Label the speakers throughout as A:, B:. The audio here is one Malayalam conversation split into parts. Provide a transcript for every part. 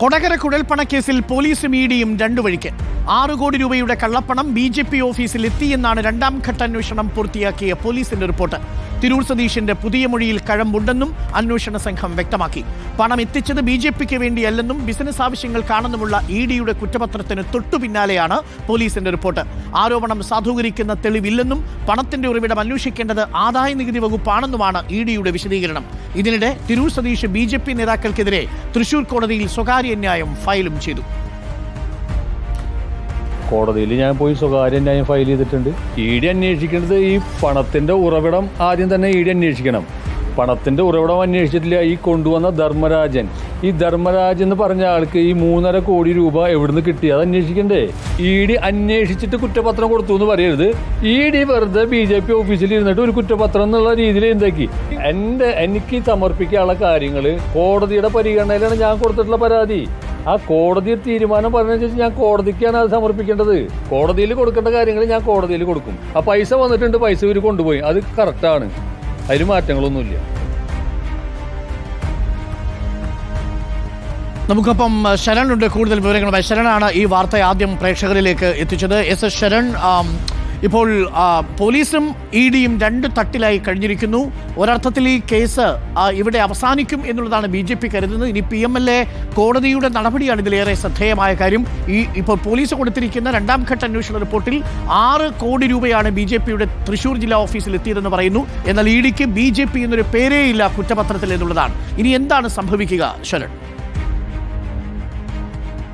A: കൊടകര കുഴൽപ്പണക്കേസിൽ പോലീസും ഇഡിയും രണ്ടു വഴിക്ക് 6 കോടി രൂപയുടെ കള്ളപ്പണം BJP ഓഫീസിൽ എത്തിയെന്നാണ് രണ്ടാം ഘട്ട അന്വേഷണം പൂർത്തിയാക്കിയ പോലീസിന്റെ റിപ്പോർട്ട്. തിരൂർ സതീഷിന്റെ പുതിയ മൊഴിയിൽ കഴമ്പുണ്ടെന്നും അന്വേഷണ സംഘം വ്യക്തമാക്കി. പണം എത്തിച്ചത് BJPക്ക് വേണ്ടിയല്ലെന്നും ബിസിനസ് ആവശ്യങ്ങൾക്കാണെന്നുമുള്ള ഇഡിയുടെ കുറ്റപത്രത്തിന് തൊട്ടു പിന്നാലെയാണ് പോലീസിന്റെ റിപ്പോർട്ട്. ആരോപണം സാധൂകരിക്കുന്ന തെളിവില്ലെന്നും പണത്തിന്റെ ഉറവിടം അന്വേഷിക്കേണ്ടത് ആദായ നികുതി വകുപ്പാണെന്നുമാണ് ഇഡിയുടെ വിശദീകരണം. ഇതിനിടെ തിരൂർ സതീഷ് BJP നേതാക്കൾക്കെതിരെ തൃശൂർ കോടതിയിൽ സ്വകാര്യ ന്യായം ഫയലും ചെയ്തു.
B: കോടതിയിൽ ഞാൻ പോയി സ്വകാര്യ ന്യായം ഫയൽ ചെയ്തിട്ടുണ്ട്. ഇഡി അന്വേഷിക്കേണ്ടത് ഈ പണത്തിന്റെ ഉറവിടം ആദ്യം തന്നെ ഇഡി അന്വേഷിക്കണം. പണത്തിന്റെ ഉറവിടം അന്വേഷിച്ചിട്ടില്ല. ഈ കൊണ്ടുവന്ന ധർമ്മരാജൻ, ഈ ധർമ്മരാജൻ എന്ന് പറഞ്ഞ ആൾക്ക് ഈ 3.5 കോടി രൂപ എവിടുന്ന് കിട്ടി, അത് അന്വേഷിക്കണ്ടേ? ഇഡി അന്വേഷിച്ചിട്ട് കുറ്റപത്രം കൊടുത്തു എന്ന് പറയരുത്. ഇഡി വെറുതെ BJP ഓഫീസിൽ ഇരുന്നിട്ട് ഒരു കുറ്റപത്രം എന്നുള്ള രീതിയിൽ എന്താക്കി എനിക്ക് സമർപ്പിക്കാനുള്ള കാര്യങ്ങൾ കോടതിയുടെ പരിഗണനയിലാണ് ഞാൻ കൊടുത്തിട്ടുള്ള പരാതി. ആ കോടതി തീരുമാനം പറഞ്ഞനുസരിച്ച് ഞാൻ കോടതിക്കാണ് അത് സമർപ്പിക്കേണ്ടത്. കോടതിയിൽ കൊടുക്കേണ്ട കാര്യങ്ങൾ ഞാൻ കോടതിയിൽ കൊടുക്കും. ആ പൈസ വന്നിട്ടുണ്ട്, പൈസ ഇവർ കൊണ്ടുപോയി, അത് കറക്റ്റാണ്, അതിൽ മാറ്റങ്ങളൊന്നുമില്ല.
A: നമുക്കൊപ്പം ശരൺ കൂടുതൽ വിവരങ്ങളുമായി. ശരണാണ് ഈ വാർത്ത ആദ്യം പ്രേക്ഷകരിലേക്ക് എത്തിച്ചത്. എസ് ശരൺ, ഇപ്പോൾ പോലീസും ഇഡിയും 2 തട്ടിലായി കഴിഞ്ഞിരിക്കുന്നു. ഒരർത്ഥത്തിൽ ഈ കേസ് ഇവിടെ അവസാനിക്കും എന്നുള്ളതാണ് BJP കരുതുന്നത്. ഇനി PMLA കോടതിയുടെ നടപടിയാണ് ഇതിലേറെ ശ്രദ്ധേയമായ കാര്യം. ഇപ്പോൾ പോലീസ് കൊടുത്തിരിക്കുന്ന രണ്ടാം ഘട്ട അന്വേഷണ റിപ്പോർട്ടിൽ 6 കോടി രൂപയാണ് BJPയുടെ തൃശൂർ ജില്ലാ ഓഫീസിൽ എത്തിയതെന്ന് പറയുന്നു. എന്നാൽ ഇഡിക്ക് BJP എന്നൊരു പേരേ ഇല്ല കുറ്റപത്രത്തിൽ എന്നുള്ളതാണ്. ഇനി എന്താണ് സംഭവിക്കുക ശരൺ?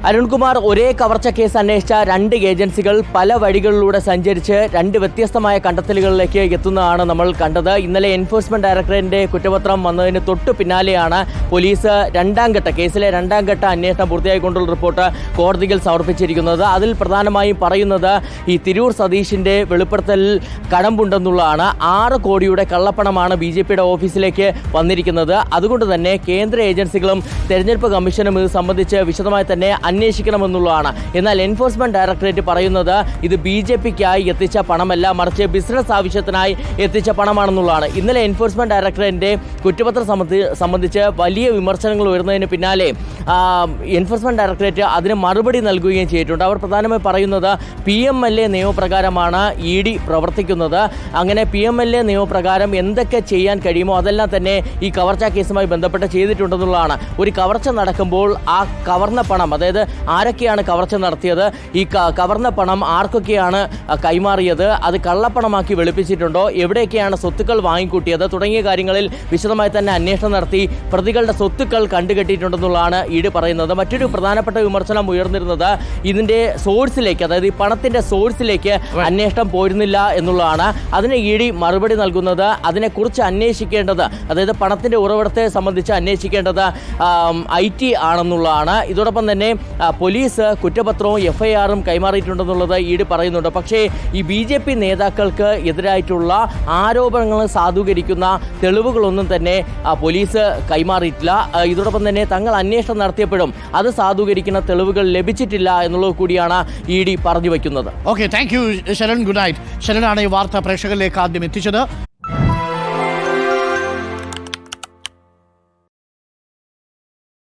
C: അരുൺകുമാർ, ഒരേ കവർച്ച കേസ് അന്വേഷിച്ച 2 ഏജൻസികൾ പല വഴികളിലൂടെ സഞ്ചരിച്ച് 2 വ്യത്യസ്തമായ കണ്ടെത്തലുകളിലേക്ക് എത്തുന്നതാണ് നമ്മൾ കണ്ടത്. ഇന്നലെ എൻഫോഴ്സ്മെന്റ് ഡയറക്ടറേറ്റിന്റെ കുറ്റപത്രം വന്നതിന് തൊട്ടു പിന്നാലെയാണ് പോലീസ് കേസിലെ രണ്ടാം ഘട്ട അന്വേഷണം പൂർത്തിയായിക്കൊണ്ടുള്ള റിപ്പോർട്ട് കോടതിയിൽ സമർപ്പിച്ചിരിക്കുന്നത്. അതിൽ പ്രധാനമായും പറയുന്നത് ഈ തിരൂർ സതീഷിന്റെ വെളിപ്പെടുത്തലിൽ കഴമ്പുണ്ടെന്നുള്ളതാണ്. 6 കോടിയുടെ കള്ളപ്പണമാണ് BJPയുടെ ഓഫീസിലേക്ക് വന്നിരിക്കുന്നത്. അതുകൊണ്ട് തന്നെ കേന്ദ്ര ഏജൻസികളും തെരഞ്ഞെടുപ്പ് കമ്മീഷനും ഇത് സംബന്ധിച്ച് വിശദമായി തന്നെ അന്വേഷിക്കണമെന്നുള്ളതാണ്. എന്നാൽ എൻഫോഴ്സ്മെന്റ് ഡയറക്ടറേറ്റ് പറയുന്നത് ഇത് BJPക്കായി എത്തിച്ച പണമല്ല, മറിച്ച് ബിസിനസ് ആവശ്യത്തിനായി എത്തിച്ച പണമാണെന്നുള്ളതാണ്. ഇന്നലെ എൻഫോഴ്സ്മെന്റ് ഡയറക്ടറേറ്റിന്റെ കുറ്റപത്രം സംബന്ധിച്ച് വലിയ വിമർശനങ്ങൾ ഉയർന്നതിന് പിന്നാലെ എൻഫോഴ്സ്മെന്റ് ഡയറക്ടറേറ്റ് അതിന് മറുപടി നൽകുകയും ചെയ്തിട്ടുണ്ട്. അവർ പ്രധാനമായും പറയുന്നത് PMLA നിയമപ്രകാരമാണ് ഇഡി പ്രവർത്തിക്കുന്നത്. അങ്ങനെ PMLA നിയമപ്രകാരം എന്തൊക്കെ ചെയ്യാൻ കഴിയുമോ അതെല്ലാം തന്നെ ഈ കവർച്ചാ കേസുമായി ബന്ധപ്പെട്ട് ചെയ്തിട്ടുണ്ടെന്നുള്ളതാണ്. ഒരു കവർച്ച നടക്കുമ്പോൾ ആ കവർന്ന പണം, അതായത് ആരൊക്കെയാണ് കവർച്ച നടത്തിയത്, ഈ കവർന്ന പണം ആർക്കൊക്കെയാണ് കൈമാറിയത്, അത് കള്ളപ്പണമാക്കി വെളുപ്പിച്ചിട്ടുണ്ടോ, എവിടെയൊക്കെയാണ് സ്വത്തുക്കൾ വാങ്ങിക്കൂട്ടിയത് തുടങ്ങിയ കാര്യങ്ങളിൽ വിശദമായി തന്നെ അന്വേഷണം നടത്തി പ്രതികളുടെ സ്വത്തുക്കൾ കണ്ടുകെട്ടിയിട്ടുണ്ടെന്നുള്ളതാണ് ഇഡി പറയുന്നത്. മറ്റൊരു പ്രധാനപ്പെട്ട വിമർശനം ഉയർന്നിരുന്നത് ഇതിന്റെ സോഴ്സിലേക്ക്, അതായത് ഈ പണത്തിന്റെ സോഴ്സിലേക്ക് അന്വേഷണം പോരുന്നില്ല എന്നുള്ളതാണ്. അതിന് ഇഡി മറുപടി നൽകുന്നത് അതിനെക്കുറിച്ച് അന്വേഷിക്കേണ്ടത്, അതായത് പണത്തിന്റെ ഉറവിടത്തെ സംബന്ധിച്ച് അന്വേഷിക്കേണ്ടത് IT ആണെന്നുള്ളതാണ്. ഇതോടൊപ്പം തന്നെ പോലീസ് കുറ്റപത്രവും FIRഉം കൈമാറിയിട്ടുണ്ടെന്നുള്ളത് ഇഡി പറയുന്നുണ്ട്. പക്ഷേ ഈ BJP നേതാക്കൾക്ക് എതിരായിട്ടുള്ള ആരോപണങ്ങൾ സാധൂകരിക്കുന്ന തെളിവുകളൊന്നും തന്നെ പോലീസ് കൈമാറിയിട്ടില്ല. ഇതോടൊപ്പം തന്നെ തങ്ങൾ അന്വേഷണം നടത്തിയപ്പോഴും അത് സാധൂകരിക്കുന്ന തെളിവുകൾ ലഭിച്ചിട്ടില്ല എന്നുള്ളത് കൂടിയാണ് ഇഡി പറഞ്ഞു വയ്ക്കുന്നത്.
A: Okay, thank you Sharan. Good night. ശരണാണ് ഈ വാർത്ത പ്രേക്ഷകരിലേക്ക് ആദ്യം എത്തിച്ചത്.